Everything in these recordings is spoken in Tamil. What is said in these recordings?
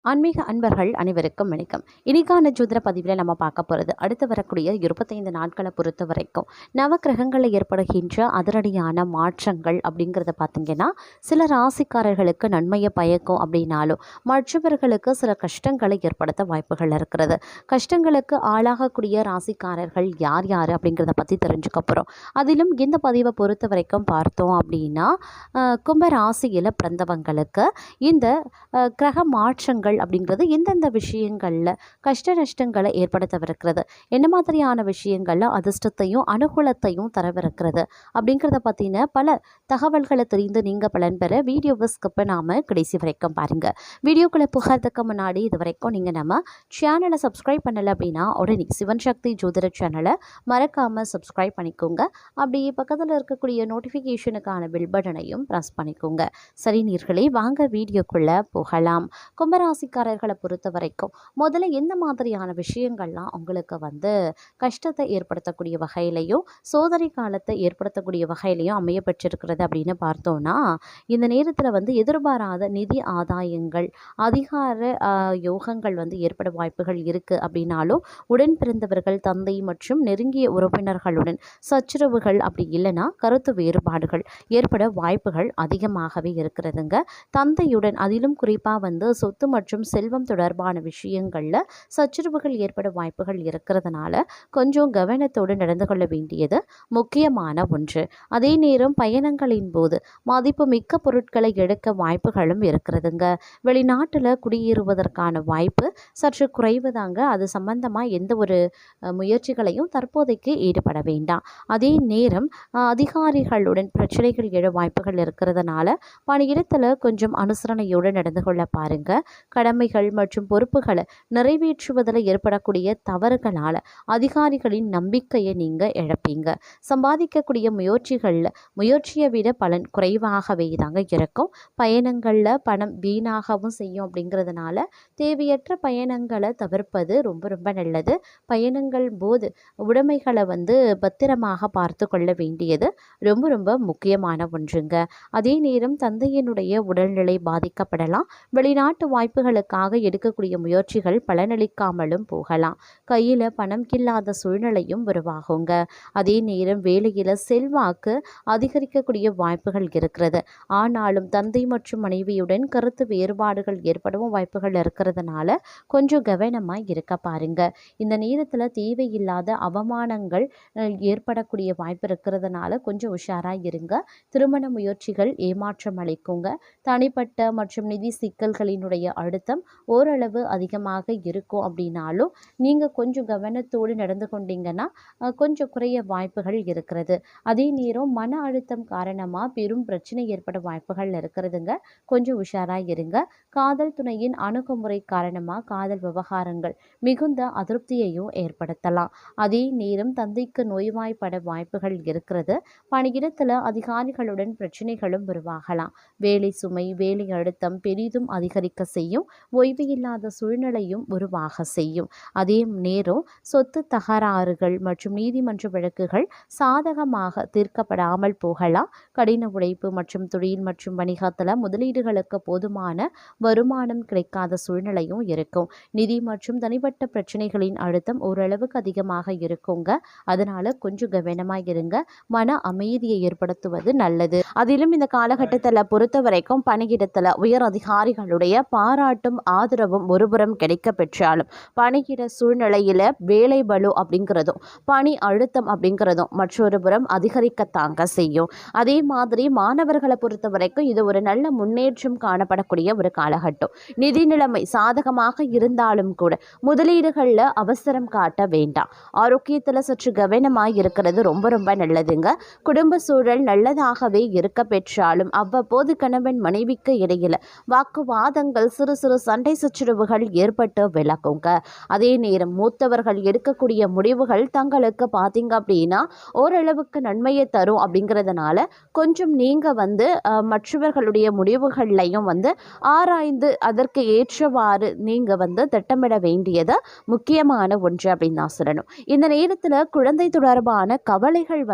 ஆன்மீக அன்பர்கள் அனைவருக்கும் வணக்கம். இன்னைக்கான ஜோதிட பதிவில் நம்ம பார்க்க போகிறது அடுத்து வரக்கூடிய 25 நாட்களை பொறுத்த வரைக்கும் நவக்கிரகங்களில் ஏற்படுகின்ற அதிரடியான மாற்றங்கள் அப்படிங்கிறத பார்த்தீங்கன்னா சில ராசிக்காரர்களுக்கு நன்மையை பயக்கும் அப்படின்னாலும் மற்றவர்களுக்கு சில கஷ்டங்களை ஏற்படுத்த வாய்ப்புகள் இருக்கிறது. கஷ்டங்களுக்கு ஆளாகக்கூடிய ராசிக்காரர்கள் யார் யார் அப்படிங்கிறத பற்றி தெரிஞ்சுக்க போகிறோம். அதிலும் இந்த பதிவை பொறுத்த வரைக்கும் பார்த்தோம் அப்படின்னா கும்ப ராசியில் பிறந்தவங்களுக்கு இந்த கிரக மாற்றங்கள் அப்படிங்கிறது எந்தெந்த விஷயங்களில் கஷ்ட நஷ்டங்களை ஏற்படுத்தவிருக்கிறது, என்ன மாதிரியான விஷயங்களில் அதிர்ஷ்டத்தையும் அனுகூலத்தையும் தரவிருக்கிறது அப்படிங்கிறத பற்றின பல தகவல்களை தெரிந்து நீங்கள் பலன் பெற வீடியோவை ஸ்கிப் பண்ணாமல் கடைசி வரைக்கும் பாருங்கள். வீடியோக்களை புகார்றதுக்கு முன்னாடி இது வரைக்கும் நீங்கள் நம்ம சேனலை சப்ஸ்கிரைப் பண்ணலை அப்படின்னா உடனே சிவன் சக்தி ஜோதிட சேனலை மறக்காமல் சப்ஸ்கிரைப் பண்ணிக்கோங்க. அப்படி பக்கத்தில் இருக்கக்கூடிய நோட்டிஃபிகேஷனுக்கான பில் பட்டனையும் ப்ரெஸ் பண்ணிக்கோங்க. சரி நீர்களே, வாங்க வீடியோக்குள்ளே போகலாம். கும்பராசிக்காரர்களை பொறுத்த வரைக்கும் முதல்ல எந்த மாதிரியான விஷயங்கள்லாம் உங்களுக்கு கஷ்டத்தை ஏற்படுத்தக்கூடிய வகையிலையும் சோதனை காலத்தை ஏற்படுத்தக்கூடிய வகையிலையும் அமைய பெற்றிருக்கிறது அப்படின்னு பார்த்தோன்னா, இந்த நேரத்தில் எதிர்பாராத நிதி ஆதாயங்கள் அதிகார யோகங்கள் ஏற்பட வாய்ப்புகள் இருக்குது. அப்படின்னாலும் உடன் பிறந்தவர்கள் தந்தை மற்றும் நெருங்கிய உறவினர்களுடன் சச்சரவுகள் அப்படி இல்லைன்னா கருத்து வேறுபாடுகள் ஏற்பட வாய்ப்புகள் அதிகமாகவே இருக்கிறதுங்க. தந்தையுடன் அதிலும் குறிப்பாக சொத்து மற்றும் செல்வம் தொடர்பான விஷயங்களில் சச்சரவுகள் ஏற்பட வாய்ப்புகள் இருக்கிறதுனால கொஞ்சம் கவனத்தோடு நடந்து கொள்ள வேண்டியது முக்கியமான ஒன்று. அதே நேரம் பயணங்களின் போது மதிப்பு மிக்க பொருட்களை எடுக்க வாய்ப்புகளும் இருக்கிறதுங்க. வெளிநாட்டில் குடியேறுவதற்கான வாய்ப்பு சற்று குறைவுதாங்க. அது சம்பந்தமாக எந்த ஒரு முயற்சிகளையும் தற்போதைக்கு ஈடுபட வேண்டாம். அதே நேரம் அதிகாரிகளுடன் பிரச்சனைகள் எழ வாய்ப்புகள் இருக்கிறதுனால பணியிடத்தில் கொஞ்சம் அனுசரணையோடு நடந்து கொள்ள பாருங்க. கடமைகள் மற்றும் பொறுப்புகளை நிறைவேற்றுவதில் ஏற்படக்கூடிய தவறுகளால் அதிகாரிகளின் நம்பிக்கையை நீங்கள் இழப்பீங்க. சம்பாதிக்கக்கூடிய முயற்சியை விட பலன் குறைவாகவே தாங்க இருக்கும். பயணங்களில் பணம் வீணாகவும் செய்யும். அப்படிங்கிறதுனால தேவையற்ற பயணங்களை தவிர்ப்பது ரொம்ப ரொம்ப நல்லது. பயணங்கள் போது உடைமைகளை பத்திரமாக பார்த்து கொள்ள வேண்டியது ரொம்ப ரொம்ப முக்கியமான ஒன்றுங்க. அதே நேரம் தந்தையினுடைய உடல்நிலை பாதிக்கப்படலாம். வெளிநாட்டு வாய்ப்புகளுக்காக எடுக்கக்கூடிய முயற்சிகள் பலனளிக்காமலும் போகலாம். கையில் பணம் இல்லாத சூழ்நிலையும் உருவாகுங்க. அதே நேரம் வேலையில் செல்வாக்கு அதிகரிக்கக்கூடிய வாய்ப்புகள் இருக்கிறது. ஆனாலும் தந்தை மற்றும் மனைவியுடன் கருத்து வேறுபாடுகள் ஏற்படவும் வாய்ப்புகள் இருக்கிறதுனால கொஞ்சம் கவனமாக இருக்க பாருங்க. இந்த நேரத்தில் தேவையில்லாத அவமானங்கள் ஏற்படக்கூடிய வாய்ப்பு இருக்கிறதுனால கொஞ்சம் உஷாராக இருங்க. திருமண முயற்சிகள் ஏமாற்றம் அளிக்குங்க. தனிப்பட்ட மற்றும் நிதி சிக்கல்களினுடைய அழுத்தம் ஓரளவு அதிகமாக இருக்கும். அப்படின்னாலும் நீங்கள் கொஞ்சம் கவனத்தோடு நடந்து கொண்டீங்கன்னா கொஞ்சம் குறைய வாய்ப்புகள் இருக்கிறது. அதே நேரம் மன அழுத்தம் காரணமாக பெரும் பிரச்சனை ஏற்பட வாய்ப்புகள் இருக்கிறதுங்க. கொஞ்சம் உஷாராக இருங்க. காதல் துணையின் அணுகுமுறை காரணமாக காதல் விவகாரங்கள் மிகுந்த அதிருப்தியையும் ஏற்படுத்தலாம். அதே நேரம் தந்தைக்கு நோய்வாய்ப்பட வாய்ப்புகள் இருக்கிறது. பணியிடத்தில் அதிகாரிகளுடன் பிரச்சனைகளும் உருவாகலாம். வேலை சுமை வேலை அழுத்தம் பெரிதும் அதிகரிக்க செய்யும். ஓய்வு இல்லாத சூழ்நிலையும் உருவாக செய்யும். அதே நேரம் சொத்து தகராறுகள் மற்றும் நீதிமன்ற வழக்குகள் சாதகமாக தீர்க்கப்படாமல் போகலாம். கடின உழைப்பு மற்றும் தொழில் மற்றும் வணிகத்தில் முதலீடுகளுக்கு போதுமான வருமானம் கிடைக்காத சூழ்நிலையும் இருக்கும். நிதி மற்றும் தனிப்பட்ட பிரச்சனைகளின் அழுத்தம் ஓரளவுக்கு அதிகமாக இருக்குங்க. அதனால கொஞ்சம் கவனமாக இருங்க. மன அமைதியை ஏற்படுத்துவது நல்லது. அதிலும் இந்த காலகட்டத்தில் பொறுத்த வரைக்கும் பணியிடத்தில் உயர் அதிகாரிகளுடைய பாராட்டும் ஆதரவும் ஒருபுறம் கிடைக்க பெற்றாலும் பணியிட சூழ்நிலையில் வேலை பளு அப்படிங்கிறதும் பணி அழுத்தம் அப்படிங்கிறதும் மற்றொரு புறம் அதிகரிக்கத்தாங்க செய்யும். அதே மாதிரி மாணவர்களை பொறுத்த வரைக்கும் இது ஒரு நல்ல முன்னேற்றம் காணப்படக்கூடிய ஒரு காலகட்டம். நிதி நிலைமை சாதகமாக இருந்தாலும் கூட முதலீடுகளில் அவசரம் காட்ட வேண்டாம். ஆரோக்கியத்தில் சற்று கவனமாக இருக்கிறது ரொம்ப ரொம்ப நல்லதுங்க. குடும்ப சூழல் நல்லதாகவே இருக்க பெற்றாலும் அவ்வப்போது கணவன் மனைவிக்கு இடையில வாக்குவாதங்கள் சிறு சிறு சண்டை சச்சரவுகள் ஏற்பட்டு விலகுங்க. அதே நேரம் மூத்தவர்கள் எடுக்கக்கூடிய முடிவுகள் தங்களுக்கு பார்த்தீங்க அப்படின்னா ஓரளவுக்கு நன்மையை தரும். அப்படிங்கிறதுனால கொஞ்சம் நீங்கள் மற்றவர்களுடைய முடிவுகள்லையும் ஆராய்ந்து அதற்கு ஏற்றவாறு நீங்கள் திட்டமிட வேண்டியது முக்கியமான ஒன்று அப்படின்னு தான் சொல்லணும். இந்த நேரத்தில் குழந்தை தொடர்பான கவலைகள்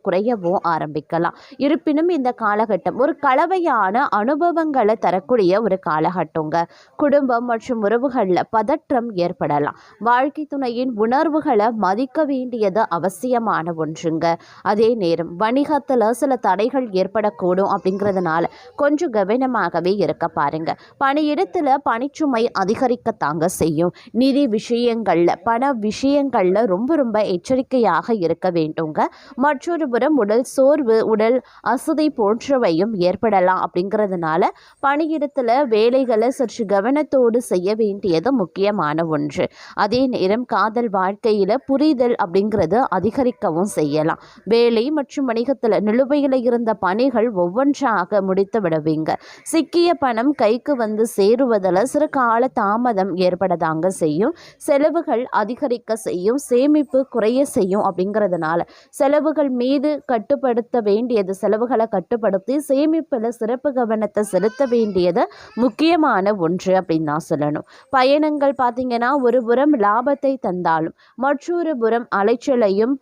குறையவும் ஆரம்பிக்கலாம். இருப்பினும் இந்த காலகட்டம் ஒரு கலவையான அனுபவங்களை தரக்கூடிய ஒரு காலகட்டங்க. குடும்பம் மற்றும் உறவுகளில் பதற்றம் ஏற்படலாம். வாழ்க்கை துணையின் உணர்வுகளை மதிக்க வேண்டியது அவசியமான ஒன்றுங்க. அதே நேரம் வணிகத்தில் சில தடைகள் ஏற்படக்கூடும் அப்படிங்கிறதுனால கொஞ்சம் கவனமாகவே இருக்க பாருங்க. பணியிடத்தில் பணிச்சுமை அதிகரிக்கத்தாங்க செய்யும். நிதி விஷயங்கள்ல பண விஷயங்கள்ல ரொம்ப ரொம்ப எச்சரிக்கையாக இருக்க வேண்டுங்க. மற்றொரு புறம் உடல் சோர்வு, உடல் அசதி போன்றவையும் ஏற்படலாம். அப்படிங்கிறதுனால பணியிடத்தில் வேலைகளை சற்று கவனத்தோடு செய்ய வேண்டியது முக்கியமான ஒன்று. அதே நேரம் காதல் வாழ்க்கையில் புரிதல் அப்படிங்கிறது அதிகரிக்கவும் செய்யலாம். வேலை மற்றும் வணிகத்தில் நிலுவையில் இருந்த பணிகள் ஒவ்வொன்றாக முடித்து விடுவீங்க. சிக்கிய பணம் கைக்கு வந்து சேருவதில் சிறு கால தாமதம் ஏற்படதாங்க செய்யும். செலவுகள் அதிகரிக்க செய்யும், சேமிப்பு குறைய செய்யும். அப்படிங்கிறதுனால செலவுகள் மீது கட்டுப்படுத்த வேண்டியது, செலவுகளை கட்டுப்படுத்தி சேமிப்பில் சிறப்பு கவனத்தை செலுத்த வேண்டியது முக்கியமான ஒன்று அப்படின்னு நான் சொல்லணும். பயணங்கள் பார்த்தீங்கன்னா ஒரு புறம் லாபத்தை தந்தாலும் மற்றொரு புறம் அலைச்சலையும்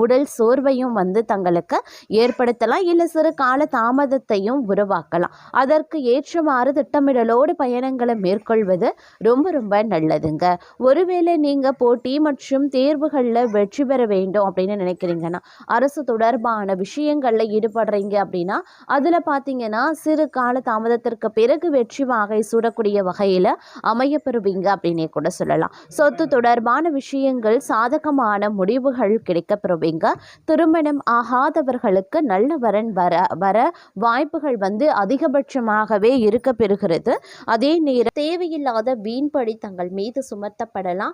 உடல் சோர்வையும் வந்து தங்களுக்கு ஏற்படுத்தலாம். இல்லை சிறு கால தாமதத்தையும் உருவாக்கலாம். அதற்கு ஏற்றமாறு திட்டமிடலோடு பயணங்களை மேற்கொள்வது ரொம்ப ரொம்ப நல்லதுங்க. ஒருவேளை நீங்கள் போட்டி மற்றும் தேர்வுகளில் வெற்றி பெற வேண்டும் அப்படின்னு நினைக்கிறீங்கன்னா, அரசு தொடர்பான விஷயங்களில் ஈடுபடுறீங்க அப்படின்னா அதில் பார்த்தீங்கன்னா சிறு கால தாமதத்திற்கு பிறகு வெற்றி வாகை சூடக்கூடிய வகையில் அமையப்பெறுவீங்க அப்படின்னே கூட சொல்லலாம். சொத்து தொடர்பான விஷயங்கள் சாதகமான முடிவுகள் கிடைக்க பெறுவீங்க. திருமணம் ஆகாதவர்களுக்கு நல்ல வரன் வர வாய்ப்புகள் வந்து அதிகபட்சமாகவே இருக்க பெறுகிறது. அதே நேரம் தேவையில்லாத வீண்படி தங்கள் மீது சுமத்தப்படலாம்,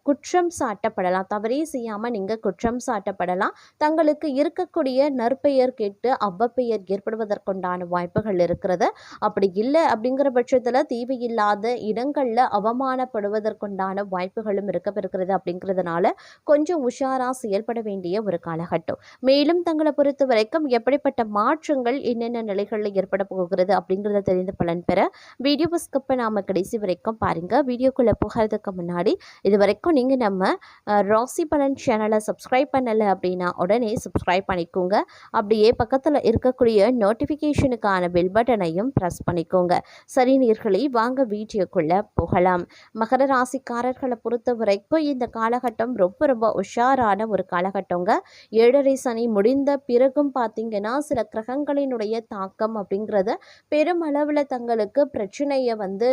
குற்றம் சாட்டப்படலாம். தவறே செய்யாமல் நீங்கள் குற்றம் சாட்டப்படலாம். தங்களுக்கு இருக்கக்கூடிய நற்பெயர் கேட்டு அவ்வப்பெயர் ஏற்படுவதற்குண்டான வாய்ப்புகள் இருக்கிறது. அப்படி இல்லை அப்படிங்கிற பட்சத்தில் தேவையில்லாத இடங்களில் அவமானப்படுவதற்குண்டான வாய்ப்புகளும் இருக்க பெறுகிறது. அப்படிங்கிறதுனால கொஞ்சம் உஷாரா செயல்பட வேண்டிய ஒரு காலகட்டம். மேலும் தங்களை பொறுத்த வரைக்கும் எப்படிப்பட்ட மாற்றங்கள் என்னென்ன நிலைகளில் ஏற்பட போகிறது அப்படிங்கிறத தெரிந்து பலன் பெற வீடியோவை ஸ்கிப் பண்ணாம கடைசி வரைக்கும் பாருங்க. வீடியோக்குள்ள போகிறதுக்கு முன்னாடி இது வரைக்கும் நீங்க நம்ம ராசி பலன் சேனலை சப்ஸ்கிரைப் பண்ணலை அப்படின்னா உடனே சப்ஸ்கிரைப் பண்ணிக்கோங்க. அப்படியே பக்கத்தில் இருக்கக்கூடிய நோட்டிஃபிகேஷனுக்கான பெல் பட்டனையும் ப்ரெஸ் பண்ணிக்கோங்க. சரி நேயர்களே, வாங்க வீடியோக்குள்ள போகலாம். மகர ராசிக்காரர்களை பொறுத்த வரைக்கும் இந்த காலகட்டம் ரொம்ப ரொம்ப உஷாரான ஒரு காலகட்டங்க. 7.5 சனி முடிந்த பிறகும் பார்த்தீங்கன்னா சில கிரகங்களினுடைய தாக்கம் அப்படிங்கிறது பெருமளவில் தங்களுக்கு பிரச்சனையை வந்து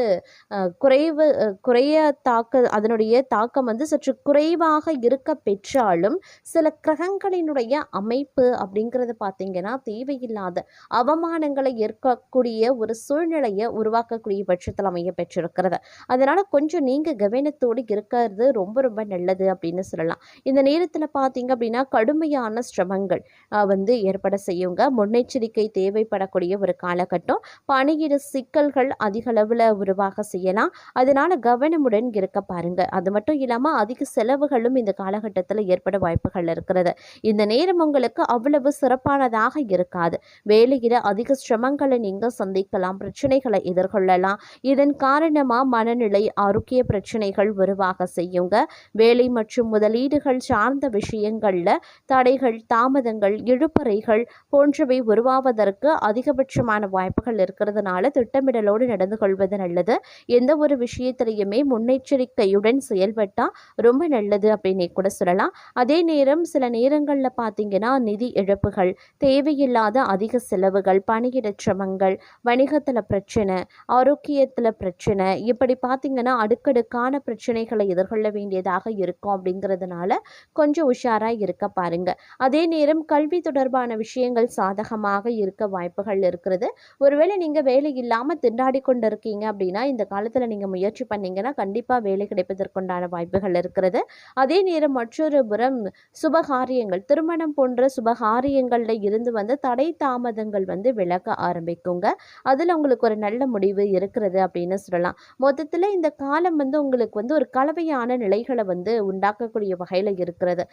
அதனுடைய தாக்கம் வந்து சற்று குறைவாக இருக்க பெற்றாலும் சில கிரகங்களினுடைய அமைப்பு அப்படிங்கிறது பார்த்தீங்கன்னா தேவையில்லாத அவமானங்களை ஏற்கக்கூடிய ஒரு சூழ்நிலையை உருவாக்கக்கூடிய பட்சத்தில் அமைய பெற்றிருக்கிறது. அதனால கொஞ்சம் நீங்கள் கவனத்தோடு இருக்கிறது ரொம்ப ரொம்ப நல்லது அப்படின்னு சொல்லலாம். இந்த நேரத்தில் பார்த்தீங்க அப்படின்னா கடுமையான சிரமங்கள் வந்து ஏற்பட செய்யுங்க. முன்னெச்சரிக்கை தேவைப்படக்கூடிய ஒரு காலகட்டம். பணியிட சிக்கல்கள் அதிக அளவில் உருவாக செய்யலாம். அதனால கவனமுடன் இருக்க பாருங்க. அது மட்டும் இல்லாமல் அதிக செலவுகளும் இந்த காலகட்டத்தில் ஏற்பட வாய்ப்புகள் இருக்கிறது. இந்த நேரம் உங்களுக்கு அவ்வளவு சிறப்பானதாக இருக்காது. வேலையில அதிக சிரமங்களை நீங்கள் சந்திக்கலாம், பிரச்சனைகளை எதிர்கொள்ளலாம். இதன் காரணமாக மனநிலை ஆரோக்கிய பிரச்சனைகள் உருவாக செய்யுங்க. வேலை மற்றும் முதலீடுகள் சார்ந்த விஷயங்களில் தடைகள், தாமதங்கள், இழுபறைகள் போன்றவை உருவாவதற்கு அதிகபட்சமான வாய்ப்புகள் இருக்கிறதுனால திட்டமிடலோடு நடந்து கொள்வது நல்லது. எந்த ஒரு விஷயத்திலையுமே முன்னெச்சரிக்கையுடன் செயல்பட்டால் ரொம்ப நல்லது அப்படின்னே கூட சொல்லலாம். அதே நேரம் சில நேரங்களில் பார்த்தீங்கன்னா நிதி இழப்புகள், தேவையில்லாத அதிக செலவுகள், பணியிட சிரமங்கள், வணிகத்தில் பிரச்சனை, ஆரோக்கியத்தில் பிரச்சனை, இப்படி பார்த்தீங்கன்னா அடுக்கடுக்கான பிரச்சனைகளை எதிர்கொள்ள வேண்டியதாக இருக்கும். அப்படிங்கிறதுனால கொஞ்சம் உஷாராக இருக்க பாருங்க. அதே நேரம் கல்வி தொடர்பான விஷயங்கள் சாதகமாக இருக்க வாய்ப்புகள் இருக்கிறது. ஒருவேளை நீங்கள் வேலை இல்லாமல் திண்டாடி கொண்டு இருக்கீங்க அப்படின்னா இந்த காலத்தில் நீங்கள் முயற்சி பண்ணீங்கன்னா கண்டிப்பாக வேலை கிடைப்பதற்குண்டான வாய்ப்புகள் இருக்கிறது. அதே நேரம் மற்றொரு புறம் சுபகாரியங்கள், திருமணம் போன்ற சுபகாரியங்களில் இருந்து வந்து தடை தாமதங்கள் வந்து விலக ஆரம்பிக்குங்க. அதில் உங்களுக்கு ஒரு நல்ல முடிவு இருக்கிறது அப்படின்னு சொல்லலாம். மொத்தத்தில் இந்த காலம் வந்து உங்களுக்கு வந்து ஒரு கலவையான நிலைகளை வந்து உண்டாக்கக்கூடிய வகையில் இருக்கிறது.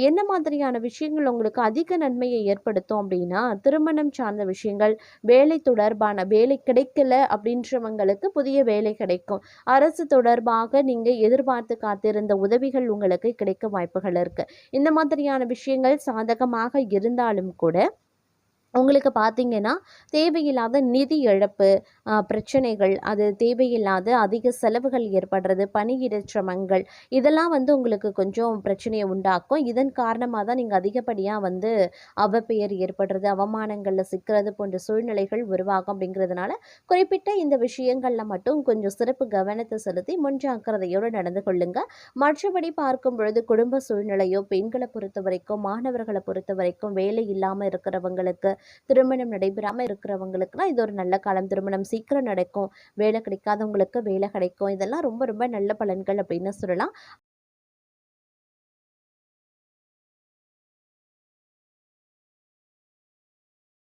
என்ன மாதிரியான விஷயங்கள் உங்களுக்கு அதிக நன்மையை ஏற்படுத்தும் அப்படின்னா திருமணம் சார்ந்த விஷயங்கள், வேலை தொடர்பான வேலை கிடைக்கல அப்படின்றவங்களுக்கு புதிய வேலை கிடைக்கும். அரசு தொடர்பாக நீங்கள் எதிர்பார்த்து காத்திருந்த உதவிகள் உங்களுக்கு கிடைக்க வாய்ப்புகள் இருக்கு. இந்த மாதிரியான விஷயங்கள் சாதகமாக இருந்தாலும் கூட உங்களுக்கு பார்த்தீங்கன்னா, தேவையில்லாத நிதி இழப்பு, பிரச்சனைகள், அது தேவையில்லாத அதிக செலவுகள் ஏற்படுறது, பணியிட சிரமங்கள், இதெல்லாம் வந்து உங்களுக்கு கொஞ்சம் பிரச்சனைய உண்டாக்கும். இதன் காரணமா தான் நீங்க அதிகப்படியா வந்து அவப்பெயர் ஏற்படுறது, அவமானங்கள்ல சிக்குறது போன்ற சூழ்நிலைகள் உருவாகும் அப்படிங்கிறதுனால, குறிப்பிட்ட இந்த விஷயங்கள்ல மட்டும் கொஞ்சம் சிறப்பு கவனத்த செலுத்தி முன்ஜாக்கிரதையோடு நடந்து கொள்ளுங்க. மற்றபடி பார்க்கும் பொழுது குடும்ப சூழ்நிலையோ, பெண்கள பொறுத்தவரைக்கும், மாணவர்கள பொறுத்தவரைக்கும், வேலை இல்லாம இருக்கிறவங்களுக்கு, திருமணம் நடைபெறாம இருக்கிறவங்களுக்குலாம் இது ஒரு நல்ல காலம். திருமணம் சீக்கிரம் நடக்கும். வேலை கிடைக்காதவங்களுக்கு வேலை கிடைக்கும். இதெல்லாம் ரொம்ப ரொம்ப நல்ல பலன்கள் அப்படின்னு சொல்லலாம்.